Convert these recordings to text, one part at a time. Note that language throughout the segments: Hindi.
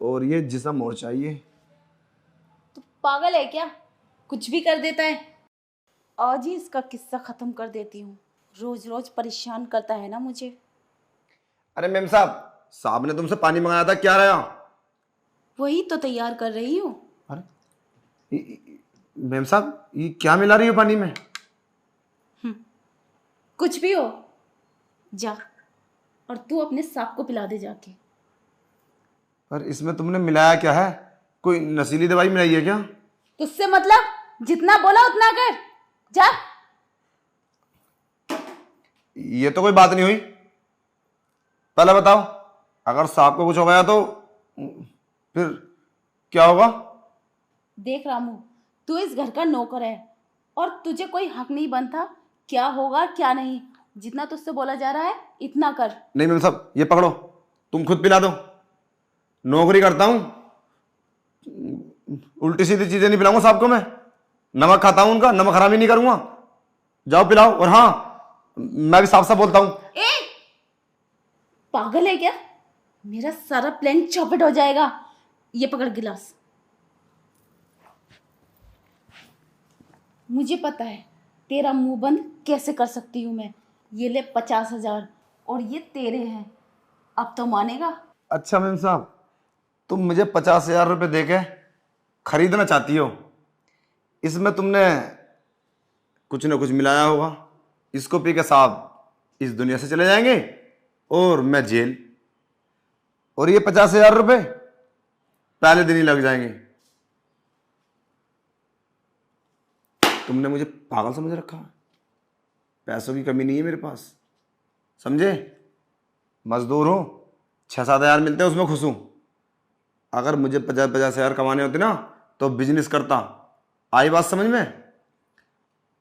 और ये जिस्म और चाहिए। तो पागल है क्या, कुछ भी कर देता है। आज ही इसका किस्सा खत्म कर देती हूँ, रोज रोज परेशान करता है ना मुझे। अरे मैम साहब ने तुमसे पानी मंगाया था, क्या रहा? वही तो तैयार कर रही हूँ। अरे मैम साहब, ये क्या मिला रही हो पानी में? कुछ भी हो, जा और तू अपने सांप को पिला दे जाके। पर इसमें तुमने मिलाया क्या है? कोई नशीली दवाई मिलाई है क्या? तुझसे मतलब, जितना बोला उतना कर, जा। ये तो कोई बात नहीं हुई। पहले बताओ, अगर सांप को कुछ हो गया तो फिर क्या होगा? देख रामू, तू इस घर का नौकर है और तुझे कोई हक नहीं बनता क्या होगा क्या नहीं। जितना तुझसे बोला जा रहा है इतना कर। नहीं मैम साहब, ये पकड़ो, तुम खुद पिला दो। नौकरी करता हूँ, उल्टी सीधी चीजें नहीं पिलाऊंगा सांप को मैं। नमक खाता हूं उनका, नमक हरामी नहीं करूंगा। जाओ पिलाओ। और हाँ, मैं भी साफ साफ बोलता हूं। ए, पागल है क्या? मेरा सारा प्लान चौपट हो जाएगा। ये पकड़ गिलास। मुझे पता है तेरा मुंह बंद कैसे कर सकती हूं मैं। ये ले 50,000 और ये तेरे हैं, अब तो मानेगा? अच्छा मैम साहब, तुम मुझे 50,000 रुपये दे के खरीदना चाहती हो। इसमें तुमने कुछ ना कुछ मिलाया होगा। इसको पी के साहब इस दुनिया से चले जाएंगे और मैं जेल। और ये 50,000 रुपये पहले दिन ही लग जाएंगे। तुमने मुझे पागल समझ रखा है। पैसों की कमी नहीं है मेरे पास, समझे? मजदूर हूं, 6-7 हज़ार मिलते हैं उसमें खुश हूं। अगर मुझे 50,000 कमाने होते ना तो बिजनेस करता। आई बात समझ में?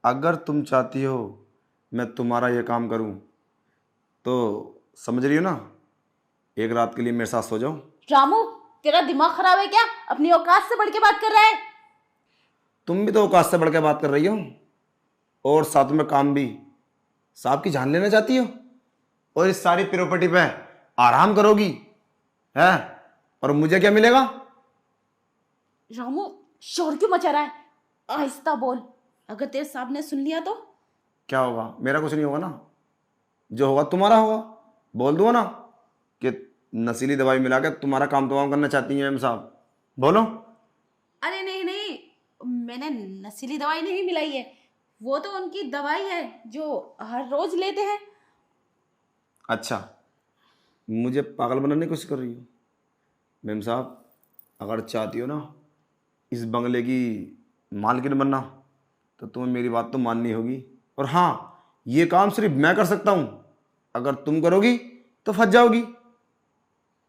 अगर तुम चाहती हो मैं तुम्हारा ये काम करूं तो समझ रही हो ना, एक रात के लिए मेरे साथ सो जाओ। रामू, तेरा दिमाग खराब है क्या? अपनी औकात से बढ़ के बात कर रहा है। तुम भी तो औकात से बढ़ के बात कर रही हो, और साथ में काम भी। साहब की जान लेना चाहती हो और इस सारी प्रॉपर्टी पे आराम करोगी है? और मुझे क्या मिलेगा? रामू, शोर क्यों मचा रहा है? आहिस्ता बोल, अगर तेरे साहब ने सुन लिया तो? क्या होगा? मेरा कुछ नहीं होगा ना, जो होगा तुम्हारा होगा। बोल दूंगा ना कि नशीली दवाई मिला के तुम्हारा काम तमाम करना चाहती हैं मैम साहब। बोलो। अरे नहीं नहीं, मैंने नशीली दवाई नहीं मिलाई है। वो तो उनकी दवाई है जो हर रोज लेते हैं। अच्छा, मुझे पागल बनाने की कोशिश कर रही हो मैम साहब? अगर चाहती हो ना इस बंगले की मालकिन बनना तो तुम्हें मेरी बात तो माननी होगी। और हाँ, ये काम सिर्फ मैं कर सकता हूँ। अगर तुम करोगी तो फंस जाओगी,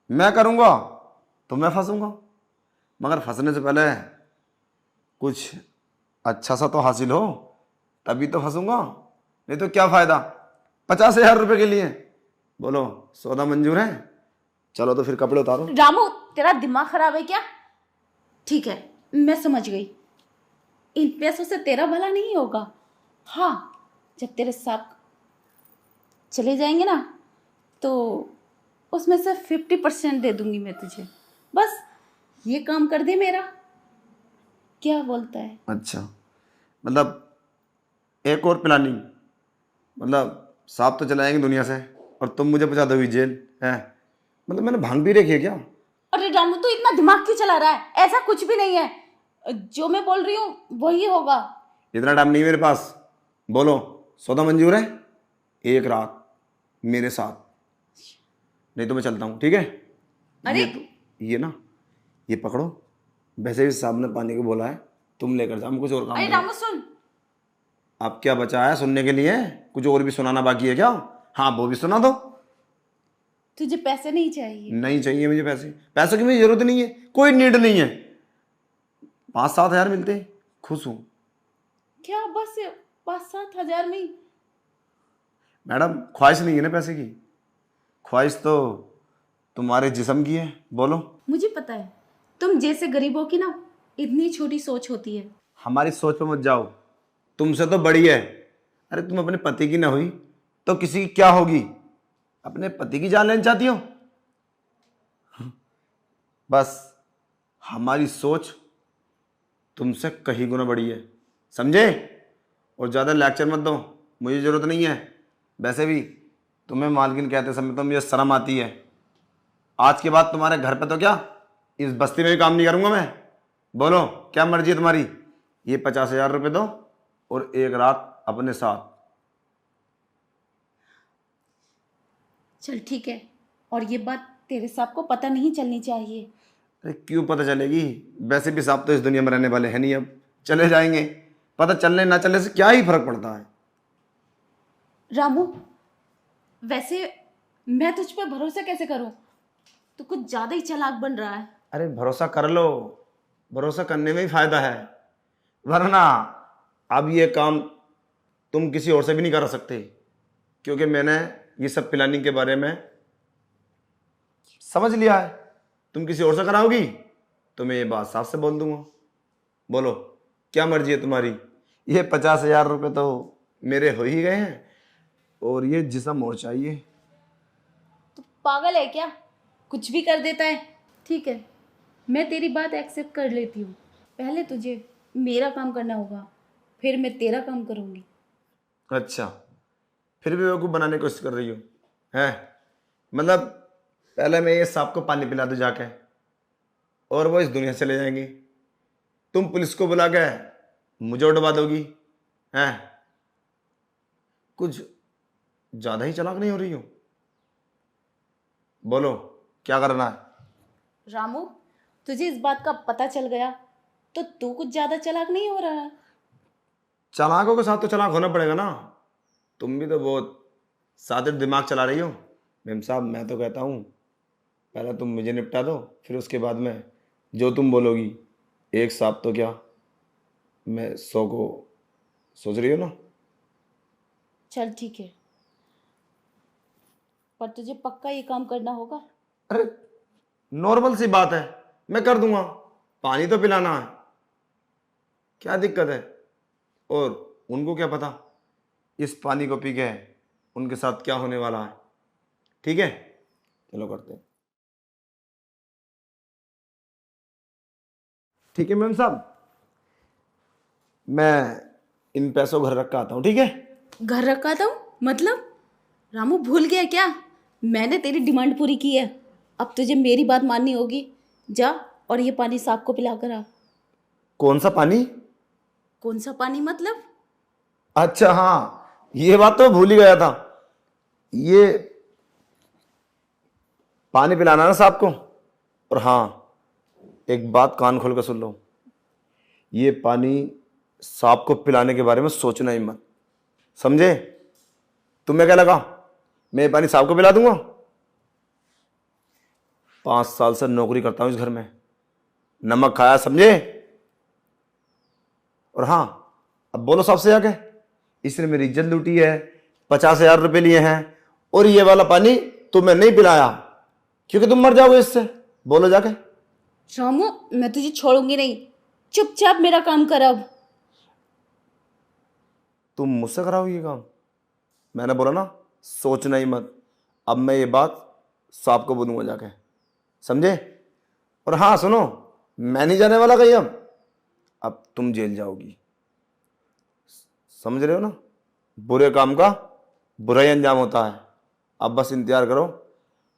मैं करूँगा तो मैं फंसूंगा। मगर फंसने से पहले कुछ अच्छा सा तो हासिल हो, तभी तो फंसूंगा। नहीं तो क्या फ़ायदा 50,000 रुपये के लिए? बोलो, सौदा मंजूर है? चलो तो फिर कपड़े उतारो। रामू, तेरा दिमाग खराब है क्या? ठीक है, मैं समझ गई। इन पैसों से तेरा भला नहीं होगा। हाँ, जब तेरे साथ चले जाएंगे ना तो उसमें से 50% दे दूंगी मैं तुझे। बस ये काम कर दे मेरा, क्या बोलता है? अच्छा, मतलब एक और प्लानिंग? मतलब सांप तो चलाएंगे दुनिया से और तुम मुझे पहुंचा दोगी जेल है? मतलब मैंने भांग पी रखी है क्या? अरे रामू, तू इतना दिमाग क्यों चला रहा है? ऐसा कुछ भी नहीं है, जो मैं बोल रही हूँ वही होगा। इतना टाइम नहीं मेरे पास। बोलो, सौदा मंजूर है? एक रात मेरे साथ, नहीं तो मैं चलता हूँ, ठीक है? अरे ये ना, ये पकड़ो। वैसे भी साहब ने पानी को बोला है, तुम लेकर जाओ, कुछ और काम अरे नहीं। रामू सुन, अब क्या बचा है सुनने के लिए? कुछ और भी सुनाना बाकी है क्या? हाँ, वो भी सुना दो। तुझे पैसे नहीं चाहिए? नहीं चाहिए मुझे पैसे। पैसों की मुझे जरूरत नहीं है, कोई नीड नहीं है। 5-7 हज़ार मिलते हैं, खुश हूँ। क्या बस 5-7 हज़ार में? मैडम, ख्वाहिश नहीं है ना पैसे की, ख्वाहिश तो तुम्हारे जिस्म की है। बोलो। मुझे पता है, तुम जैसे गरीबों की ना इतनी छोटी सोच होती है। हमारी सोच पे मत जाओ, तुमसे तो बड़ी है। अरे तुम अपने पति की ना हुई तो किसी की क्या होगी? अपने पति की जान लेना चाहती हो? बस हमारी सोच तुमसे कहीं गुना बड़ी है, समझे? और ज़्यादा लेक्चर मत दो, मुझे ज़रूरत नहीं है। वैसे भी तुम्हें मालकिन कहते समय तो मुझे शर्म आती है। आज के बाद तुम्हारे घर पे तो क्या, इस बस्ती में भी काम नहीं करूँगा मैं। बोलो क्या मर्जी है तुम्हारी। ये 50,000 रुपये दो और एक रात अपने साथ। चल ठीक है, और ये बात तेरे साहब को पता नहीं चलनी चाहिए। अरे क्यों पता चलेगी, वैसे भी साहब तो इस दुनिया में रहने वाले हैं नहीं, अब चले जाएंगे। पता चलने ना चलने से क्या ही फर्क पड़ता है। रामू, वैसे मैं तुझ पे भरोसा कैसे करूं? तू कुछ ज्यादा ही चालाक बन रहा है। अरे भरोसा कर लो, भरोसा करने में ही फायदा है, वरना अब ये काम तुम किसी और से भी नहीं करा सकते, क्योंकि मैंने ये सब प्लानिंग के बारे में समझ लिया है। तुम किसी और से कराओगी तो मैं ये बात साफ से बोल दूंगा। बोलो क्या मर्जी है तुम्हारी। ये 50,000 रुपये तो मेरे हो ही गए हैं, और ये जिसम और चाहिए। तू पागल है क्या? कुछ भी कर देता है। ठीक है, मैं तेरी बात एक्सेप्ट कर लेती हूँ। पहले तुझे मेरा काम करना होगा, फिर मैं तेरा काम करूँगी। अच्छा, फिर भी बेवकूफ़ बनाने की कोशिश कर रही हो हैं? मतलब पहले मैं ये सांप को पानी पिला दूँ जाके, और वो इस दुनिया से चले जाएंगे। तुम पुलिस को बुला के मुझे उठवा दोगी हैं? कुछ ज़्यादा ही चालाक नहीं हो रही हो? बोलो क्या करना है। रामू, तुझे इस बात का पता चल गया तो तू कुछ ज्यादा चालाक नहीं हो रहा है। चालाकों के साथ तो चालाक होना पड़ेगा ना। तुम भी तो बहुत सादे दिमाग चला रही हो। मेम साहब मैं तो कहता हूँ पहले तुम मुझे निपटा दो, फिर उसके बाद में जो तुम बोलोगी। एक सांप तो क्या, मैं 100 को सोच रही हो ना। चल ठीक है, पर तुझे पक्का ये काम करना होगा। अरे नॉर्मल सी बात है, मैं कर दूंगा। पानी तो पिलाना है, क्या दिक्कत है। और उनको क्या पता इस पानी को पी के उनके साथ क्या होने वाला है। ठीक है चलो करते हैं। ठीक है मैम साहब, मैं इन पैसों को घर रख के आता हूँ। ठीक है? घर रखा था मतलब? रामू भूल गया क्या? मैंने तेरी डिमांड पूरी की है, अब तुझे मेरी बात माननी होगी। जा और ये पानी सांप को पिला कर आ। कौन सा पानी? कौन सा पानी मतलब? अच्छा हाँ, ये बात तो भूल ही गया था। ये पानी पिलाना ना सांप को। और हाँ, एक बात कान खोल कर सुन लो, ये पानी सांप को पिलाने के बारे में सोचना ही मत, समझे? तुम्हें क्या लगा मैं ये पानी सांप को पिला दूंगा? 5 साल से नौकरी करता हूं इस घर में, नमक खाया समझे? और हाँ, अब बोलो सबसे जाके, इसने मेरी इज्जत लूटी है, 50,000 रुपये लिए हैं, और ये वाला पानी तुम्हें नहीं पिलाया क्योंकि तुम मर जाओगे इससे। बोलो जाके। रामू, मैं तुझे छोड़ूंगी नहीं, चुपचाप मेरा काम कर अब। तुम मुझसे कराओ ये काम? मैंने बोला ना सोचना ही मत। अब मैं ये बात सांप को बोलूंगा जाके, समझे? और हाँ सुनो, मैं नहीं जाने वाला कहीं। अब तुम जेल जाओगी, समझ रहे हो ना? बुरे काम का बुरा ही अंजाम होता है। अब बस इंतजार करो,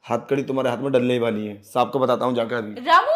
हथकड़ी तुम्हारे हाथ में डलने ही वाली है। सांप को बताता हूँ जाकर अभी। रामू,